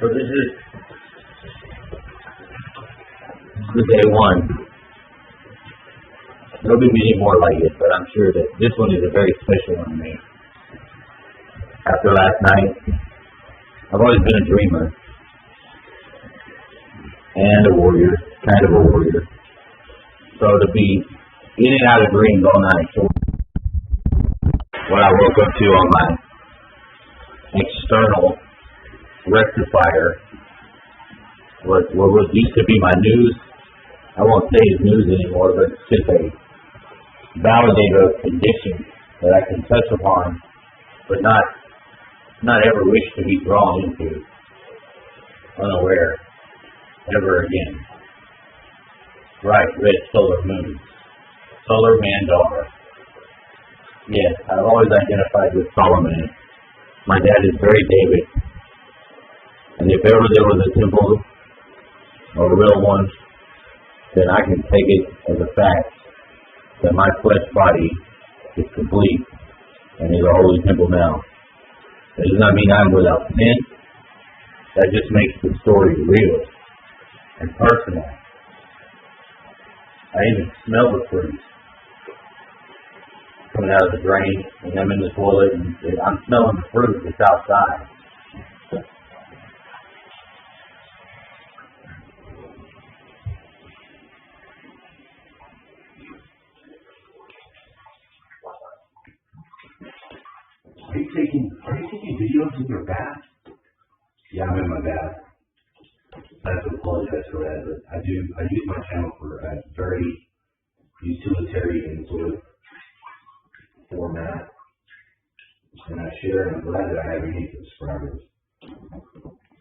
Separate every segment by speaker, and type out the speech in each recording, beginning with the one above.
Speaker 1: So this is the day one. There'll be many more like it, but I'm sure that this one is a very special one to me. After last night, I've always been a dreamer and a warrior, kind of a warrior. So to be in and out of dreams all night, so what I woke up to on my external rectifier was what used to be my news. I won't say it's news anymore, but it's just a validator of conditions that I can touch upon, but not ever wish to be drawn into, unaware, ever again. Right, red solar moon, solar mandar. Yes, I've always identified with Solomon. My dad is very David, and if ever there was a temple or a real one, then I can take it as a fact that my flesh body is complete and is a holy temple now. That does not mean I'm without sin. That just makes the story real and personal. I even smell the fruit coming out of the drain, and I'm in the toilet, and I'm smelling the fruit that's outside.
Speaker 2: Are you taking videos in your bath? Yeah, I'm in my bath. I have to apologize for that, but I use my channel for a very utilitarian sort of format, and I share, and I'm glad that I have any subscribers.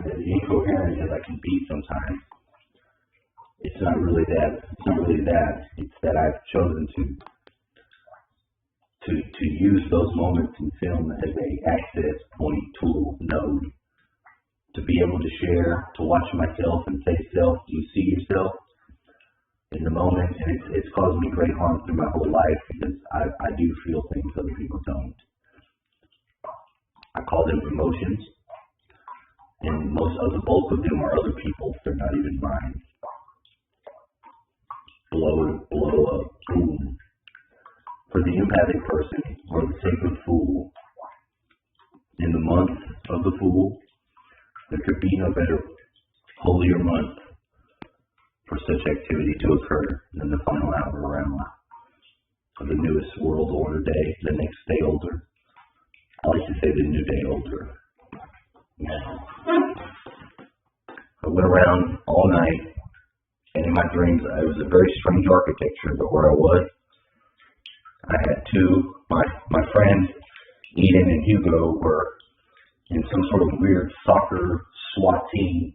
Speaker 2: The incoherent as I can be sometimes, it's not really that. It's that I've chosen to use those moments in film as a access point, tool, node, to be able to share, to watch myself and say, self, do you see yourself in the moment? And it's caused me great harm through my whole life, because I do feel things other people don't. I call them emotions, and most of the bulk of them are other people's. They're not even mine. Blow up, boom. For the empathic person, or the sacred fool, in the month of the fool, there could be no better, holier month for such activity to occur than the final hour around of the newest world order day, the next day older. I like to say the new day older. Now, I went around all night, and in my dreams, it was a very strange architecture, but where I was, I had two, my friends, Eden and Hugo, were in some sort of weird soccer SWAT team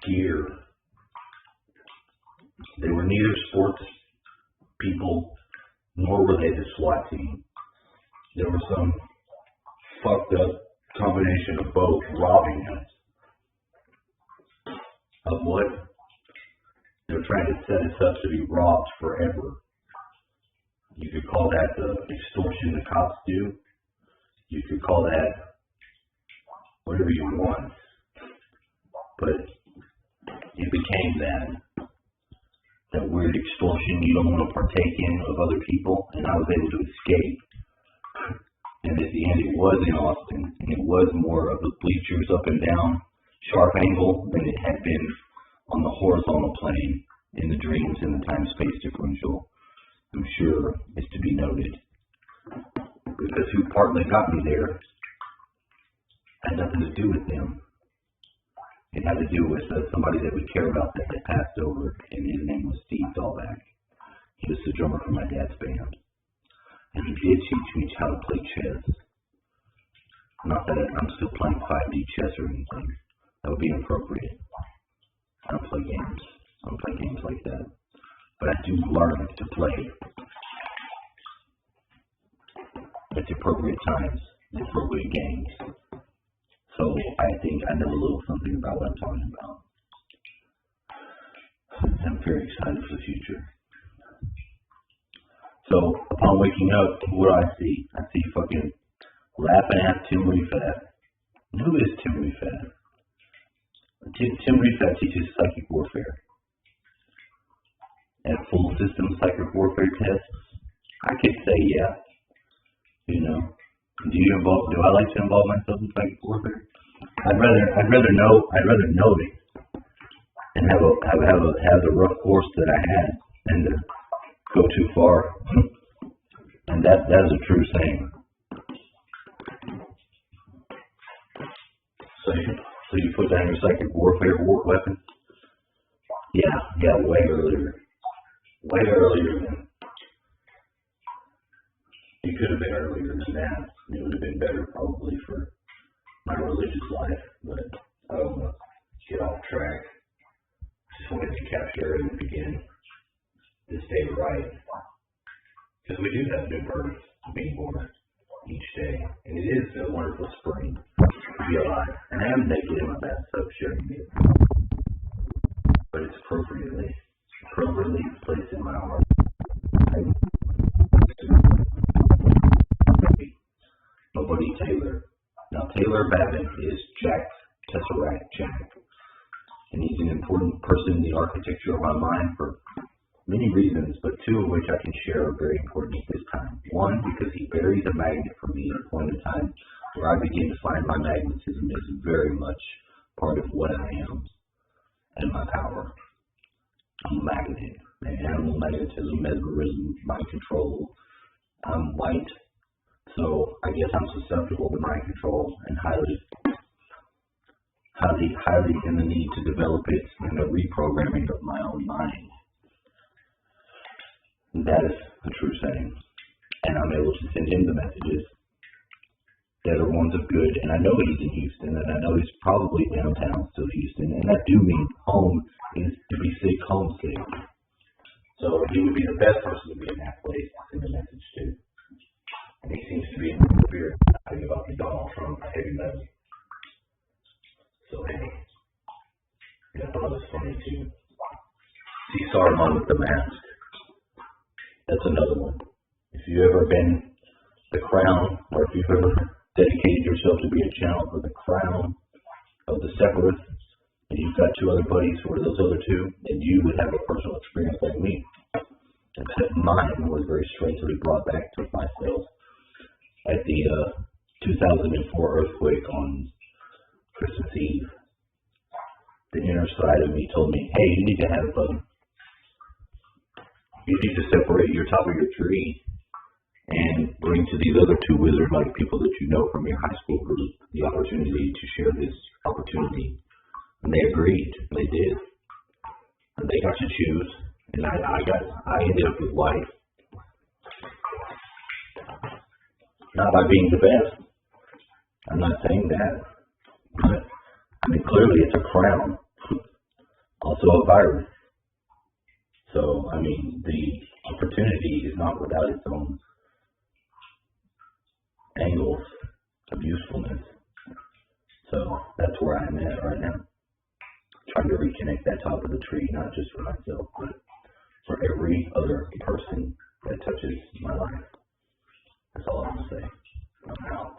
Speaker 2: gear. They were neither sports people, nor were they the SWAT team. There was some fucked up combination of both robbing us. Of what? They were trying to set us up to be robbed forever. You could call that the extortion the cops do. You could call that whatever you want. But it became that weird extortion you don't want to partake in of other people, and I was able to escape. And at the end it was in Austin, and it was more of the bleachers up and down, sharp angle, than it had been on the horizontal plane in the dreams and the time-space differential. I'm sure is to be noted. Because who partly got me there had nothing to do with them. It had to do with somebody that we care about that had passed over, and his name was Steve Dahlback. He was the drummer for my dad's band. And he did teach me how to play chess. Not that I'm still playing 5D chess or anything. That would be inappropriate. I don't play games. I don't play games like that. But I do learn to play at the appropriate times, the appropriate games. So I think I know a little something about what I'm talking about. I'm very excited for the future. So upon waking up, what do I see? I see fucking laughing ass Tim Fat. And who is Tim Refat? Tim Refat teaches psychic warfare. And full system psychic warfare tests, I could say yeah. You know, do I like to involve myself in psychic warfare? I'd rather know it and have the rough course that I had and to go too far. And that is a true saying. So you put down your psychic warfare weapon? Yeah, way earlier. Way earlier than it could have been earlier than that. It would have been better probably for my religious life, but I don't want to get off track. Just wanted to capture and begin this day right. Because we do have new birth being born each day. And it is a wonderful spring to be alive. And I am naked in my bathtub sharing it. But it's appropriately placed in my heart. My buddy Taylor. Now Taylor Babbitt is Jack's Tesseract Jack. And he's an important person in the architecture of my mind for many reasons, but two of which I can share are very important at this time. One, because he buries a magnet for me at a point in time where I begin to find my magnetism is very much part of what I am and my power. I'm a magnet. Animal magnetism, mesmerism, mind control. I'm white, so I guess I'm susceptible to mind control and highly in the need to develop it in the reprogramming of my own mind. That is a true saying. And I'm able to send him the messages that are ones of good. And I know he's in Houston, and I know he's probably downtown still Houston. And that do mean home is to be sick, home sick. So he would be the best person to be in that place to send a message to. And he seems to be in the spirit talking about the Donald Trump heavy metal. So hey, I thought it was funny too. See Saruman with the mask. That's another one. If you've ever been the crown, or if you've ever dedicated yourself to be a channel for the crown of the separatists, and you've got two other buddies who are those other two, then you would have a personal experience like me. Except mine was very strangely brought back to myself at the 2004 earthquake on Christmas Eve. The inner side of me told me, hey, you need to separate your top of your tree and bring to these other two wizard-like people that you know from your high school group the opportunity to share this opportunity. And they agreed. They did. And they got to choose. And I ended up with life. Not by being the best. I'm not saying that. But, I mean, clearly it's a crown. Also a virus. So, I mean, the opportunity is not without its own angles of usefulness. So, that's where I'm at right now. Trying to reconnect that top of the tree, not just for myself, but for every other person that touches my life. That's all I'm going to say. I'm out.